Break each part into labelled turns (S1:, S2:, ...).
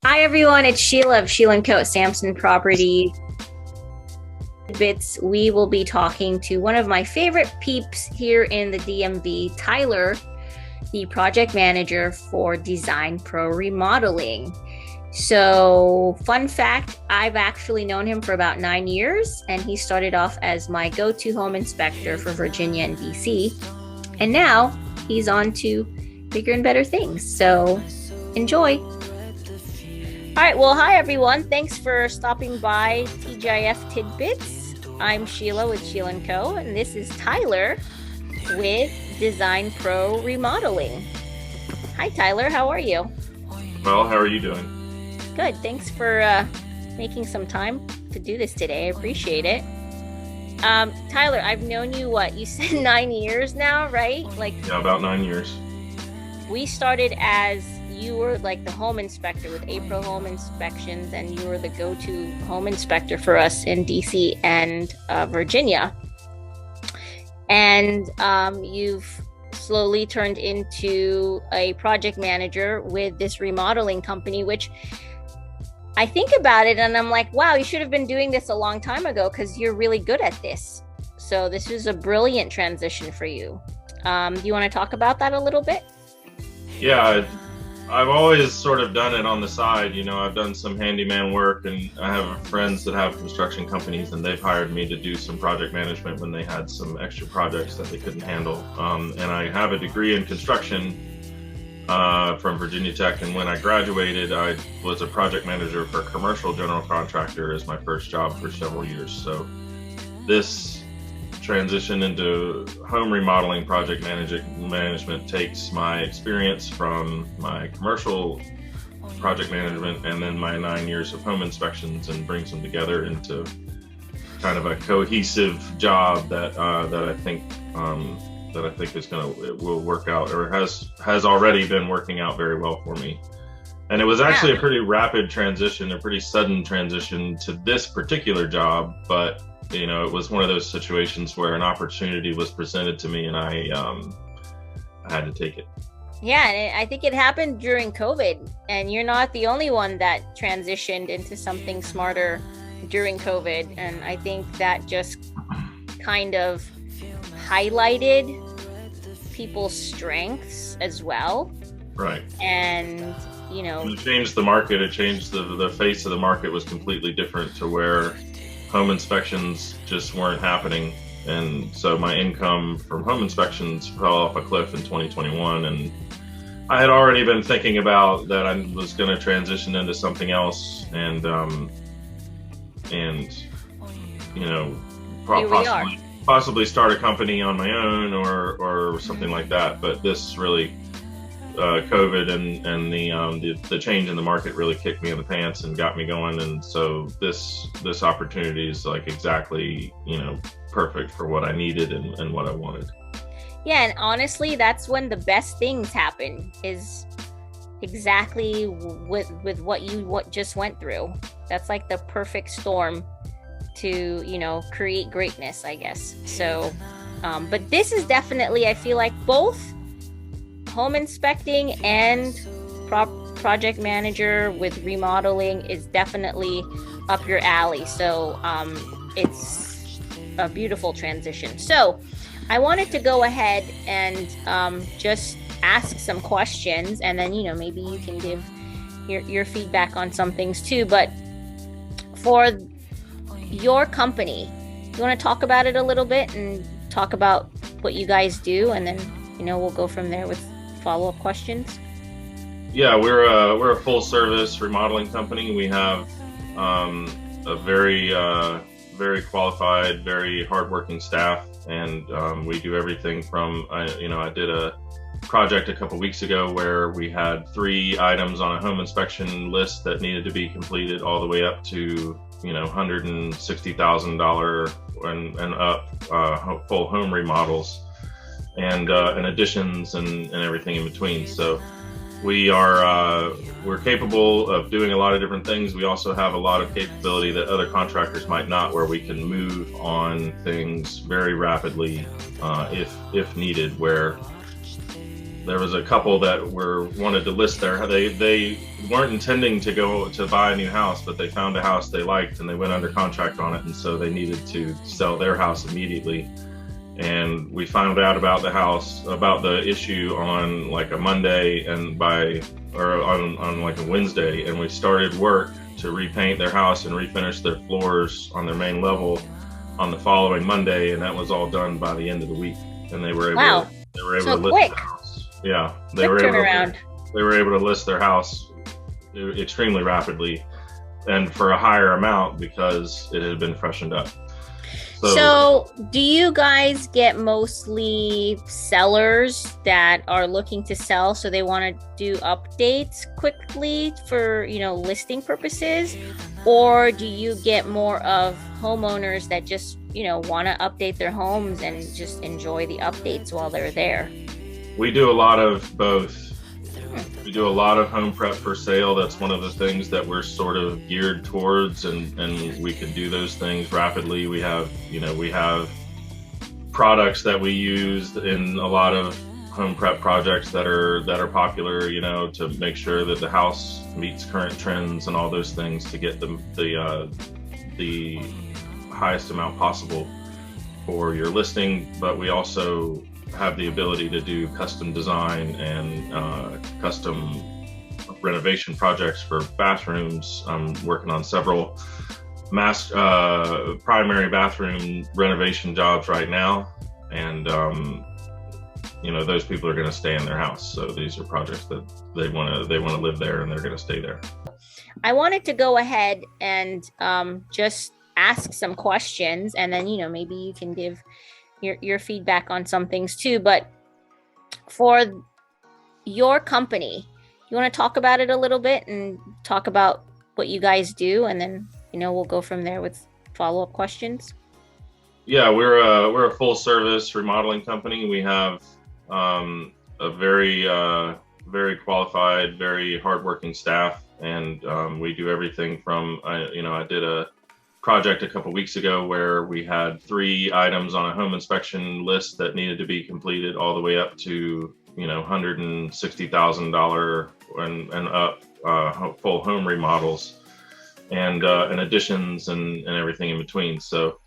S1: Hi everyone, it's Sheila of Sheila Co. Sampson Properties. Tidbits. We will be talking to one of my favorite peeps here in the DMV, Tyler, the project manager for DesignPro Remodeling. So, fun fact, I've actually known him for about 9 years, and he started off as my go-to home inspector for Virginia and DC. And now he's on to bigger and better things. So, enjoy. All right, well, hi everyone. Thanks for stopping by TGIF Tidbits. I'm Sheila with Sheila Co. and this is Tyler with DesignPro Remodeling. Hi Tyler, how are you?
S2: Well, how are you doing?
S1: Good, thanks for making some time to do this today. I appreciate it. Tyler, I've known you, you said 9 years now, right?
S2: Yeah, about 9 years.
S1: We started as you were like the home inspector with April Home Inspections, and you were the go-to home inspector for us in DC and Virginia. And you've slowly turned into a project manager with this remodeling company, which I think about it and I'm like, wow, you should have been doing this a long time ago because you're really good at this. So this is a brilliant transition for you. Do you want to talk about that a little bit?
S2: Yeah, I've always sort of done it on the side. I've done some handyman work, and I have friends that have construction companies, and they've hired me to do some project management when they had some extra projects that they couldn't handle. And I have a degree in construction from Virginia Tech, and when I graduated, I was a project manager for a commercial general contractor as my first job for several years. So this transition into home remodeling project management takes my experience from my commercial project management and then my 9 years of home inspections and brings them together into kind of a cohesive job that I think it will work out, or has already been working out very well for me. And it was actually a pretty rapid transition, a pretty sudden transition to this particular job, but it was one of those situations where an opportunity was presented to me and I had to take it.
S1: Yeah, and I think it happened during COVID, and you're not the only one that transitioned into something smarter during COVID. And I think that just kind of highlighted people's strengths as well.
S2: Right.
S1: And,
S2: it changed the market. It changed the face of the market was completely different to where home inspections just weren't happening. And so my income from home inspections fell off a cliff in 2021. And I had already been thinking about that I was going to transition into something else and possibly start a company on my own or something like that. But this really, COVID and the change in the market really kicked me in the pants and got me going. And so this opportunity is like exactly, perfect for what I needed and what I wanted.
S1: Yeah, and honestly, that's when the best things happen, is exactly with what you just went through. That's like the perfect storm to, create greatness, I guess. So, but this is definitely, I feel like both home inspecting and project manager with remodeling is definitely up your alley. So it's a beautiful transition. So I wanted to go ahead and just ask some questions, and then maybe you can give your feedback on some things too. But for your company, you want to talk about it a little bit and talk about what you guys do, and then we'll go from there with follow-up questions.
S2: Yeah, we're a full service remodeling company. We have a very qualified, very hardworking staff, and we do everything from I did a project a couple weeks ago where we had 3 items on a home inspection list that needed to be completed, all the way up to $160,000 and up full home remodels and additions and everything in between. So we're capable of doing a lot of different things. We also have a lot of capability that other contractors might not, where we can move on things very rapidly if needed, where there was a couple that wanted to list they weren't intending to go to buy a new house, but they found a house they liked and they went under contract on it, and so they needed to sell their house immediately. And we found out about the issue on like a Monday on like a Wednesday, and we started work to repaint their house and refinish their floors on their main level on the following Monday, and that was all done by the end of the week. And they were able to list their house. Yeah, they were able to list their house extremely rapidly and for a higher amount because it had been freshened up.
S1: So do you guys get mostly sellers that are looking to sell, so they want to do updates quickly for, listing purposes? Or do you get more of homeowners that just, want to update their homes and just enjoy the updates while they're there?
S2: We do a lot of both. We do a lot of home prep for sale. That's one of the things that we're sort of geared towards, and we can do those things rapidly. We have products that we use in a lot of home prep projects that are popular, to make sure that the house meets current trends and all those things to get the highest amount possible for your listing. But we also have the ability to do custom design and custom renovation projects for bathrooms. I'm working on several primary bathroom renovation jobs right now, and those people are going to stay in their house. So these are projects that they want to live there, and they're going to stay there.
S1: I wanted to go ahead and just ask some questions, and then maybe you can give your feedback on some things too. But for your company, you want to talk about it a little bit and talk about what you guys do, and then we'll go from there with follow-up questions.
S2: Yeah, we're a full service remodeling company. We have a very very qualified, very hardworking staff, and we do everything from I did a project a couple weeks ago where we had 3 items on a home inspection list that needed to be completed, all the way up to $160,000 and up, full home remodels and additions and everything in between. So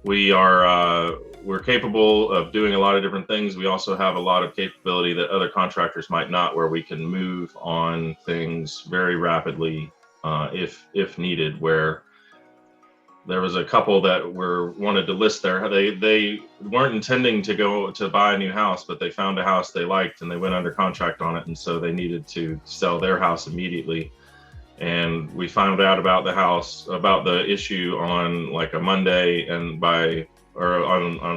S2: we're capable of doing a lot of different things. We also have a lot of capability that other contractors might not, where we can move on things very rapidly if needed. Where there was a couple that wanted to list they weren't intending to go to buy a new house, but they found a house they liked and they went under contract on it, and so they needed to sell their house immediately. And we found out about the issue on like a Monday on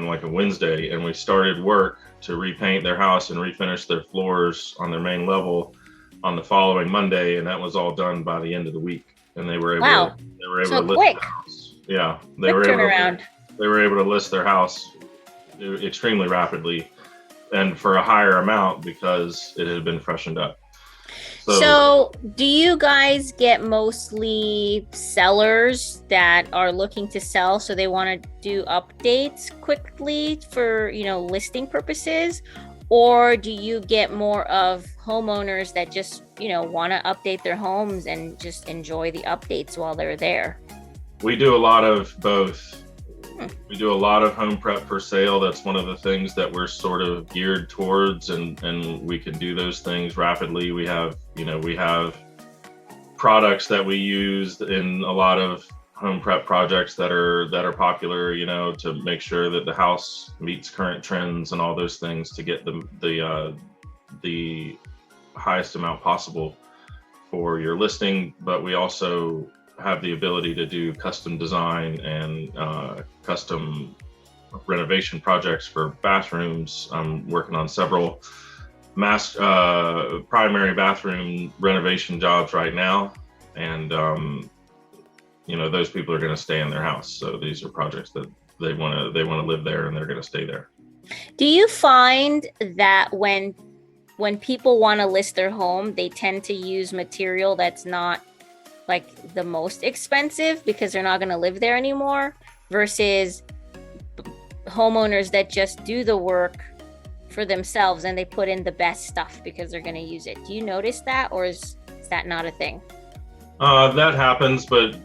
S2: like a Wednesday, and we started work to repaint their house and refinish their floors on their main level on the following Monday, and that was all done by the end of the week. And they were able to list their house. Yeah, they were able to list their house extremely rapidly and for a higher amount because it had been freshened up.
S1: So do you guys get mostly sellers that are looking to sell, so they want to do updates quickly for, listing purposes? Or do you get more of homeowners that just, want to update their homes and just enjoy the updates while they're there?
S2: We do a lot of both. We do a lot of home prep for sale. That's one of the things that we're sort of geared towards, and we can do those things rapidly. We have products that we use in a lot of home prep projects that are popular, to make sure that the house meets current trends and all those things to get the highest amount possible for your listing. But we also have the ability to do custom design and custom renovation projects for bathrooms. I'm working on several primary bathroom renovation jobs right now, and those people are going to stay in their house. So these are projects that they want to live there, and they're going to stay there.
S1: Do you find that when people want to list their home, they tend to use material that's not like the most expensive because they're not going to live there anymore, versus homeowners that just do the work for themselves and they put in the best stuff because they're going to use it. Do you notice that, or is that not a thing?
S2: That happens, but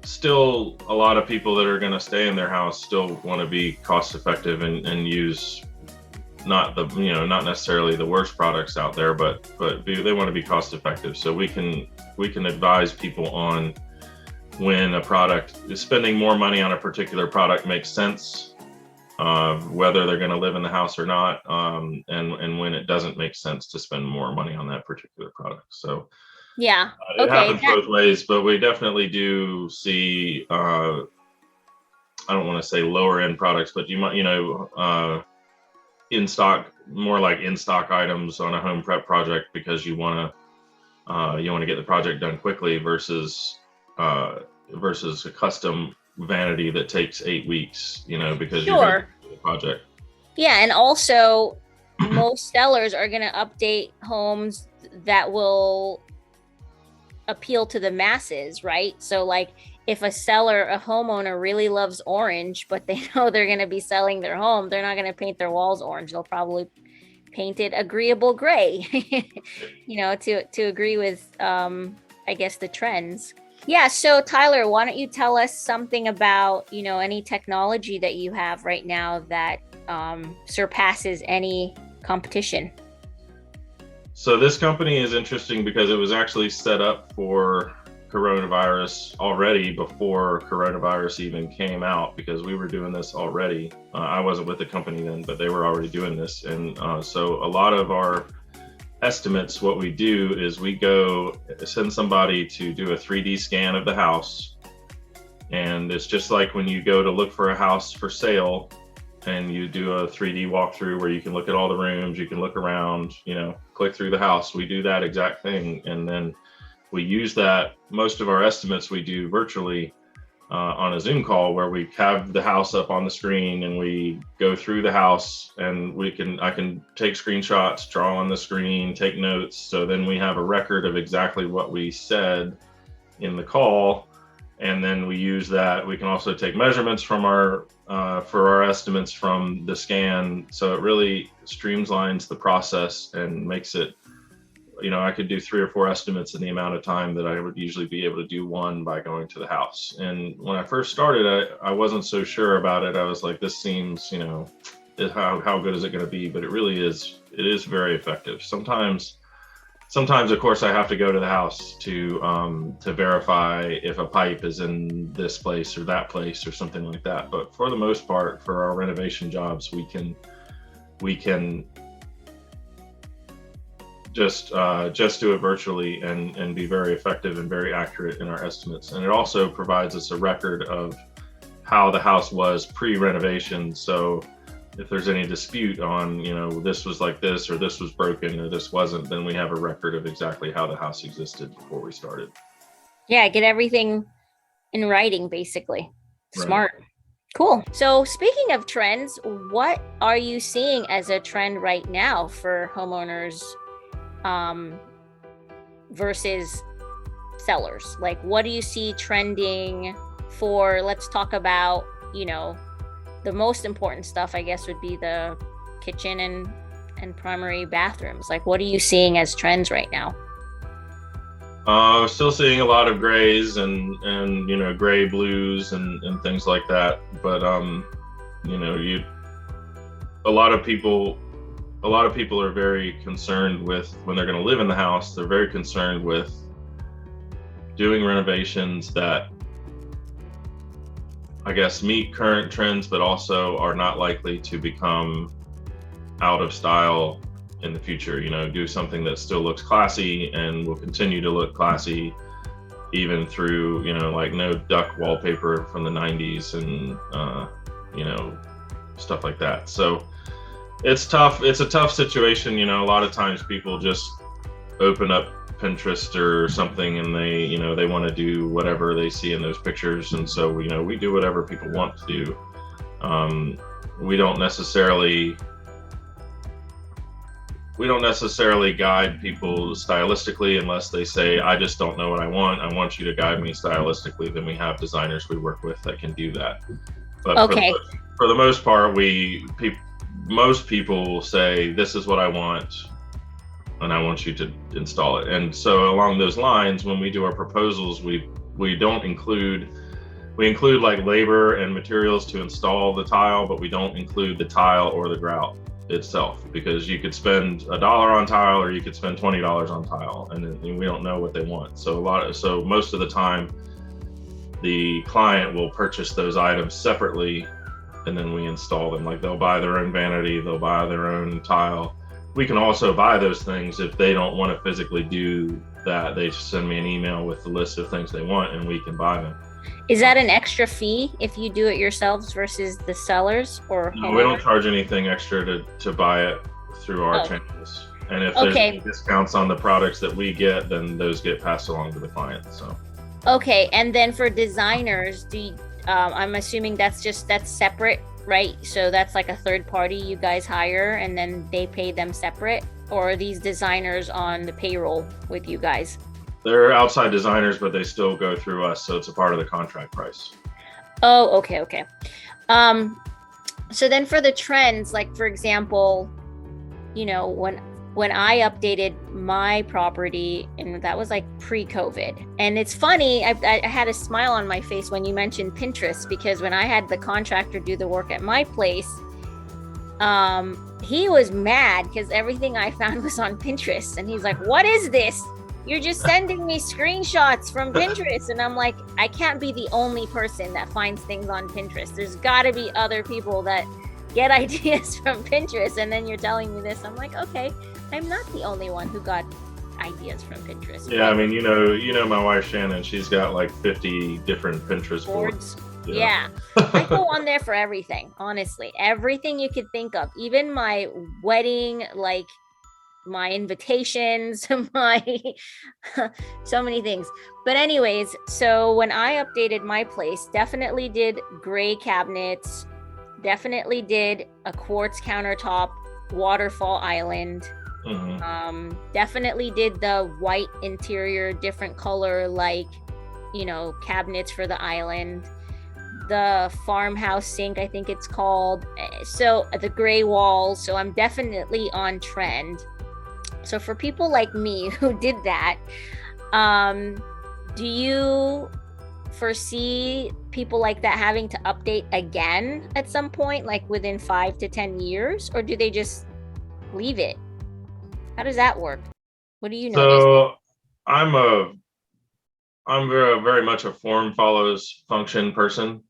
S2: still a lot of people that are going to stay in their house still want to be cost effective and use not necessarily the worst products out there, but they want to be cost effective. So we can advise people on when a product is spending more money on a particular product makes sense, whether they're going to live in the house or not, and when it doesn't make sense to spend more money on that particular product. So
S1: yeah,
S2: it happens both ways, but we definitely do see, I don't want to say lower end products, but you might, in stock, more like in stock items on a home prep project because you want to get the project done quickly versus a custom vanity that takes 8 weeks, because you're going to do the project.
S1: Yeah, and also most sellers are going to update homes that will appeal to the masses, right? So like if a homeowner really loves orange, but they know they're going to be selling their home, they're not going to paint their walls orange. They'll probably paint it agreeable gray, to agree with, I guess, the trends. Yeah. So Tyler, why don't you tell us something about, any technology that you have right now that surpasses any competition?
S2: So this company is interesting because it was actually set up for coronavirus already before coronavirus even came out, because we were doing this already. I wasn't with the company then, but they were already doing this. And so a lot of our estimates, what we do is we go send somebody to do a 3D scan of the house. And it's just like when you go to look for a house for sale and you do a 3D walkthrough where you can look at all the rooms, you can look around, click through the house. We do that exact thing. And then we use that. Most of our estimates we do virtually on a Zoom call where we have the house up on the screen and we go through the house, and I can take screenshots, draw on the screen, take notes. So then we have a record of exactly what we said in the call. And then we use that. We can also take measurements from for our estimates from the scan. So it really streamlines the process and makes it, I could do 3 or 4 estimates in the amount of time that I would usually be able to do one by going to the house. And when I first started, I wasn't so sure about it. I was like, this seems, how good is it going to be? But it really is. It is very effective. Sometimes, of course, I have to go to the house to verify if a pipe is in this place or that place or something like that. But for the most part, for our renovation jobs, we can just do it virtually and be very effective and very accurate in our estimates. And it also provides us a record of how the house was pre-renovation. So if there's any dispute on, this was like this, or this was broken, or this wasn't, then we have a record of exactly how the house existed before we started.
S1: Yeah, get everything in writing, basically. Smart. Right. Cool. So speaking of trends, what are you seeing as a trend right now for homeowners versus sellers? Like, what do you see trending for? Let's talk about, the most important stuff, I guess, would be the kitchen and primary bathrooms. Like, what are you seeing as trends right now?
S2: Still seeing a lot of grays and gray blues and things like that. But a lot of people are very concerned with, when they're going to live in the house, they're very concerned with doing renovations that, I guess, meet current trends, but also are not likely to become out of style in the future. Do something that still looks classy and will continue to look classy even through, like no duck wallpaper from the 90s and, stuff like that. So it's tough. It's a tough situation. A lot of times people just open up Pinterest or something and they want to do whatever they see in those pictures. And so, we do whatever people want to do. We don't necessarily guide people stylistically unless they say, I just don't know what I want you to guide me stylistically. Then we have designers we work with that can do that. But
S1: okay.
S2: For the most part, most people will say, this is what I want, and I want you to install it. And so along those lines, when we do our proposals, we don't include, we include like labor and materials to install the tile, but we don't include the tile or the grout itself, because you could spend $1 on tile or you could spend $20 on tile, and we don't know what they want. So most of the time the client will purchase those items separately, and then we install them. Like they'll buy their own vanity, they'll buy their own tile. We can also buy those things if they don't want to physically do that. They just send me an email with the list of things they want, and we can buy them.
S1: Is that an extra fee if you do it yourselves versus the sellers, or
S2: no, we don't charge anything extra to buy it through our channels. And if there's any discounts on the products that we get, then those get passed along to the client. So
S1: okay. And then for designers, I'm assuming that's separate, right? So that's like a third party you guys hire and then they pay them separate, or are these designers on the payroll with you guys?
S2: They're outside designers, but they still go through us, so it's a part of the contract price.
S1: Oh, okay. So then for the trends, like for example, you know, when I updated my property, and that was like pre-COVID, and it's funny, I had a smile on my face when you mentioned Pinterest, because when I had the contractor do the work at my place, he was mad because everything I found was on Pinterest, and he's like, what is this? You're just sending me screenshots from Pinterest. And I'm like, I can't be the only person that finds things on Pinterest. There's got to be other people that get ideas from Pinterest. And then you're telling me this. I'm like, okay, I'm not the only one who got ideas from Pinterest.
S2: Yeah, I mean, you know my wife Shannon, she's got like 50 different Pinterest boards.
S1: Yeah. I go on there for everything, honestly. Everything you could think of. Even my wedding, like my invitations, my so many things. But anyways, so when I updated my place, definitely did gray cabinets, definitely did a quartz countertop, waterfall island. Definitely did the white interior, different color, like, you know, cabinets for the island, the farmhouse sink, I think it's called. So the gray walls. So I'm definitely on trend. So for people like me who did that, do you foresee people like that having to update again at some point, like within 5 to 10 years, or do they just leave it? How does that work? What do you know?
S2: So I'm very much a form follows function person.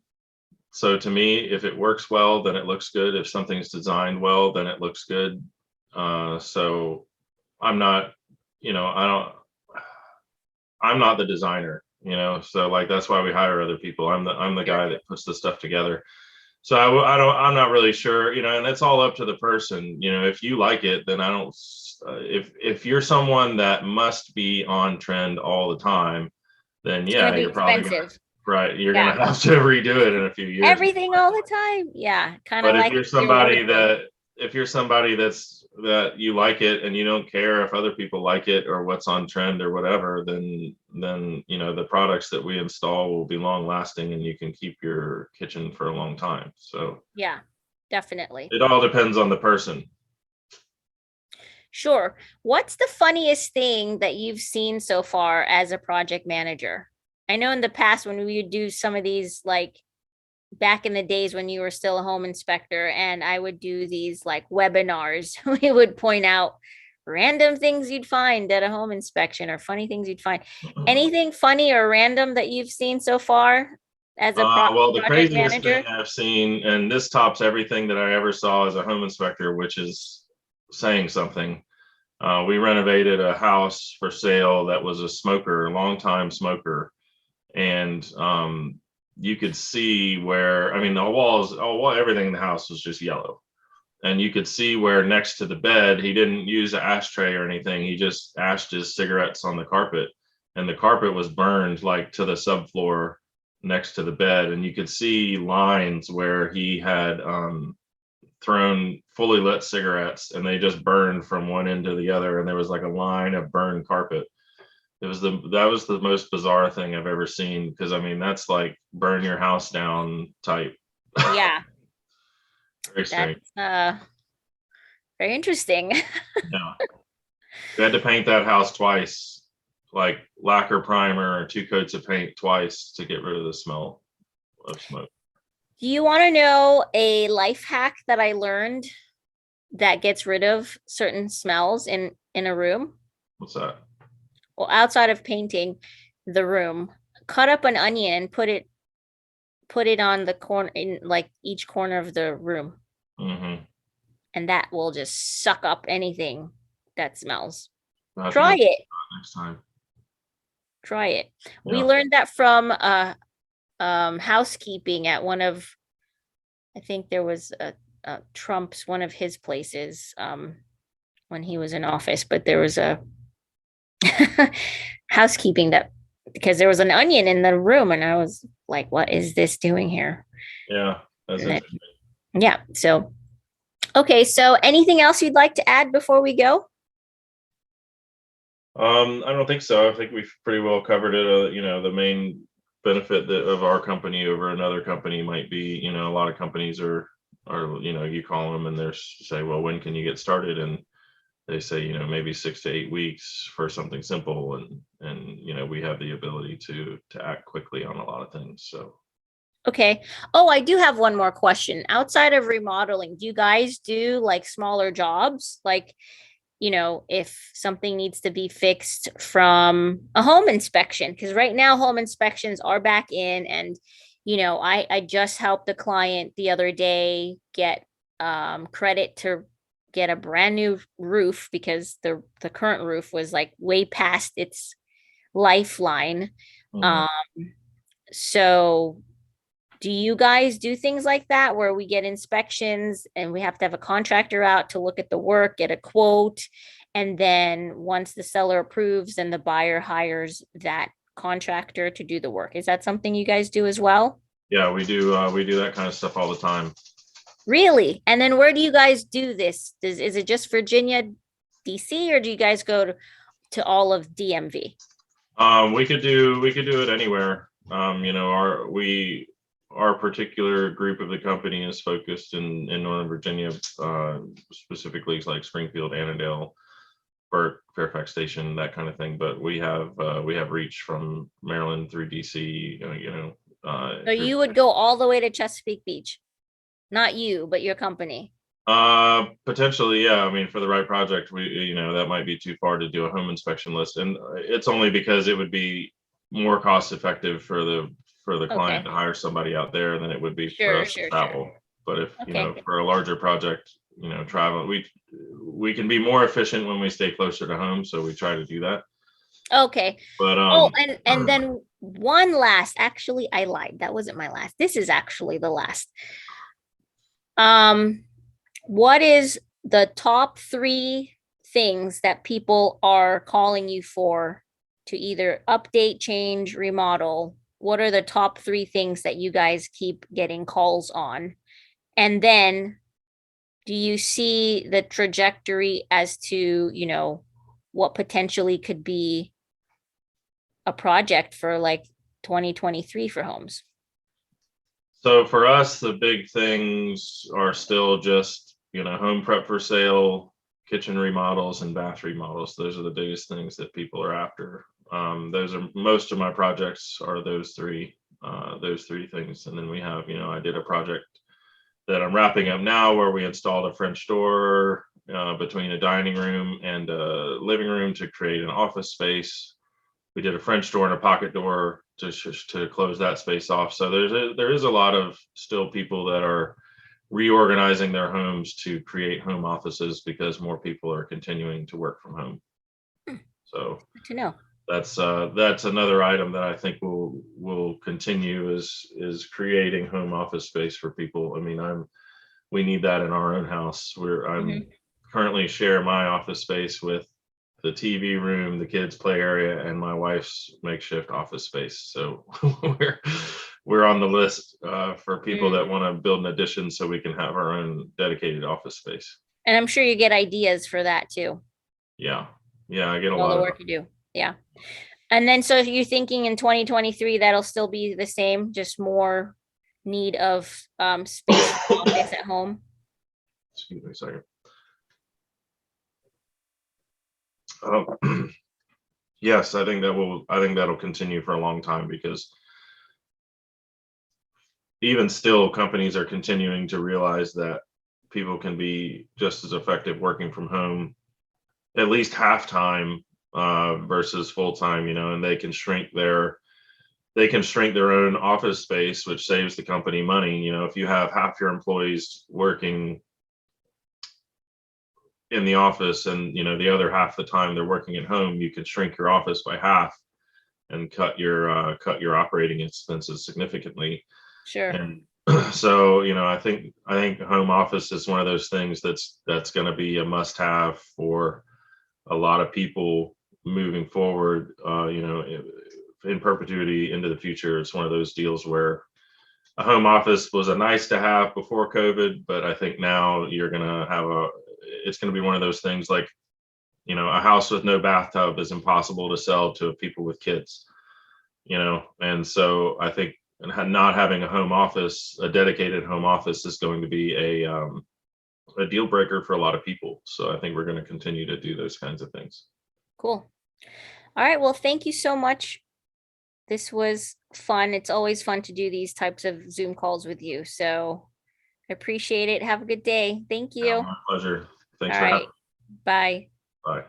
S2: So to me, if it works well, then it looks good. If something's designed well, then it looks good. So I'm not, you know, I'm not the designer, you know, so like, that's why we hire other people. I'm the guy that puts the stuff together. So I'm not really sure, you know, and it's all up to the person. You know, if you like it, then I don't, if you're someone that must be on trend all the time, then yeah, you're probably right. You're going to have to redo it in a few years.
S1: Everything all the time. Yeah. Kind of like
S2: if you're somebody that you like it and you don't care if other people like it or what's on trend or whatever, then you know, the products that we install will be long lasting and you can keep your kitchen for a long time. So
S1: yeah, definitely.
S2: It all depends on the person.
S1: Sure. What's the funniest thing that you've seen so far as a project manager? I know in the past when we would do some of these, like back in the days when you were still a home inspector, and I would do these like webinars, we would point out random things you'd find at a home inspection or funny things you'd find. Anything funny or random that you've seen so far as a
S2: well, the
S1: project
S2: craziest
S1: manager?
S2: thing I've seen, and this tops everything that I ever saw as a home inspector, which is saying something. We renovated a house for sale that was a long-time smoker. And you could see where, I mean, the walls, everything in the house was just yellow. And you could see where next to the bed, he didn't use an ashtray or anything. He just ashed his cigarettes on the carpet. And the carpet was burned like to the subfloor next to the bed. And you could see lines where he had thrown fully lit cigarettes and they just burned from one end to the other. And there was like a line of burned carpet. That was the most bizarre thing I've ever seen, because I mean, that's like burn your house down type.
S1: Yeah.
S2: Very strange.
S1: Very interesting.
S2: Yeah. We had to paint that house twice, like lacquer primer, 2 coats of paint twice to get rid of the smell of smoke.
S1: Do you want to know a life hack that I learned that gets rid of certain smells in a room?
S2: What's that?
S1: Well, outside of painting the room, cut up an onion and put it on the corner in like each corner of the room,
S2: Mm-hmm.
S1: and that will just suck up anything that smells.
S2: I'll have to
S1: Try
S2: go
S1: it.
S2: next time.
S1: Try it. We
S2: Yeah.
S1: learned that from housekeeping at one of, I think there was a Trump's one of his places when he was in office, but there was a housekeeping that because there was an onion in the room and I was like, what is this doing here?
S2: Yeah. That's
S1: And then,
S2: interesting.
S1: yeah. So, okay. So anything else you'd like to add before we go?
S2: I don't think so. I think we've pretty well covered it. The main benefit of our company over another company might be, a lot of companies are, you call them and they're say, well, when can you get started? And they say, maybe 6 to 8 weeks for something simple. And we have the ability to act quickly on a lot of things. So.
S1: Okay. Oh, I do have one more question. Outside of remodeling, do you guys do like smaller jobs? Like, if something needs to be fixed from a home inspection, because right now home inspections are back in, and I just helped the client the other day get credit to get a brand new roof because the current roof was like way past its lifeline.
S2: Mhm.
S1: Um, so do you guys do things like that where we get inspections and we have to have a contractor out to look at the work, get a quote, and then once the seller approves, then the buyer hires that contractor to do the work? Is that something you guys do as well?
S2: Yeah, we do. We do that kind of stuff all the time.
S1: Really? And then where do you guys do this? Is it just Virginia, DC, or do you guys go to all of DMV?
S2: We could do it anywhere. Our particular group of the company is focused in Northern Virginia, specifically like Springfield, Annandale, Burke, Fairfax Station, that kind of thing. But we have reach from Maryland through DC.
S1: So
S2: Through
S1: you would go all the way to Chesapeake Beach? Not you, but your company.
S2: Potentially, yeah. I mean, for the right project, that might be too far to do a home inspection list, and it's only because it would be more cost effective for the client
S1: Okay.
S2: to hire somebody out there than it would be for
S1: Sure,
S2: us to
S1: sure, sure.
S2: travel. But if
S1: Okay.
S2: for a larger project, travel, we can be more efficient when we stay closer to home, so we try to do that.
S1: Okay.
S2: But
S1: Oh, and then one last, actually, I lied. That wasn't my last. This is actually the last. Um, what is the top three things that people are calling you for to either update, change, remodel? What are the top three things that you guys keep getting calls on? And then do you see the trajectory as to, what potentially could be a project for like 2023 for homes?
S2: So for us, the big things are still just, home prep for sale, kitchen remodels, and bath remodels. Those are the biggest things that people are after. Those are most of my projects are those three things. And then we have, I did a project that I'm wrapping up now where we installed a French door between a dining room and a living room to create an office space. We did a French door and a pocket door to close that space off. So there is a lot of still people that are reorganizing their homes to create home offices because more people are continuing to work from home. So
S1: Good to know.
S2: that's another item that I think will continue is creating home office space for people. I mean, we need that in our own house. I'm
S1: Mhm.
S2: currently share my office space with the TV room, the kids' play area, and my wife's makeshift office space. So we're on the list for people
S1: Mm.
S2: that want to build an addition so we can have our own dedicated office space.
S1: And I'm sure you get ideas for that too,
S2: Yeah, yeah, I get a
S1: all
S2: lot
S1: the
S2: of.
S1: work you do. Yeah. And then so you're thinking in 2023 that'll still be the same, just more need of space for office at home.
S2: Excuse me a second. Yes, I think that'll continue for a long time, because even still, companies are continuing to realize that people can be just as effective working from home, at least half time, versus full time, and they can shrink their own office space, which saves the company money. If you have half your employees working in the office, and the other half the time they're working at home, you can shrink your office by half and cut your operating expenses significantly.
S1: Sure.
S2: And so, I think home office is one of those things that's going to be a must have for a lot of people moving forward, in perpetuity into the future. It's one of those deals where a home office was a nice to have before COVID, but I think now it's going to be one of those things like, a house with no bathtub is impossible to sell to people with kids, and so I think not having a dedicated home office, is going to be a deal breaker for a lot of people. So I think we're going to continue to do those kinds of things.
S1: Cool. All right. Well, thank you so much. This was fun. It's always fun to do these types of Zoom calls with you. So I appreciate it. Have a good day. Thank you.
S2: My pleasure. Thanks
S1: All
S2: for having
S1: right.
S2: me.
S1: Bye.
S2: Bye.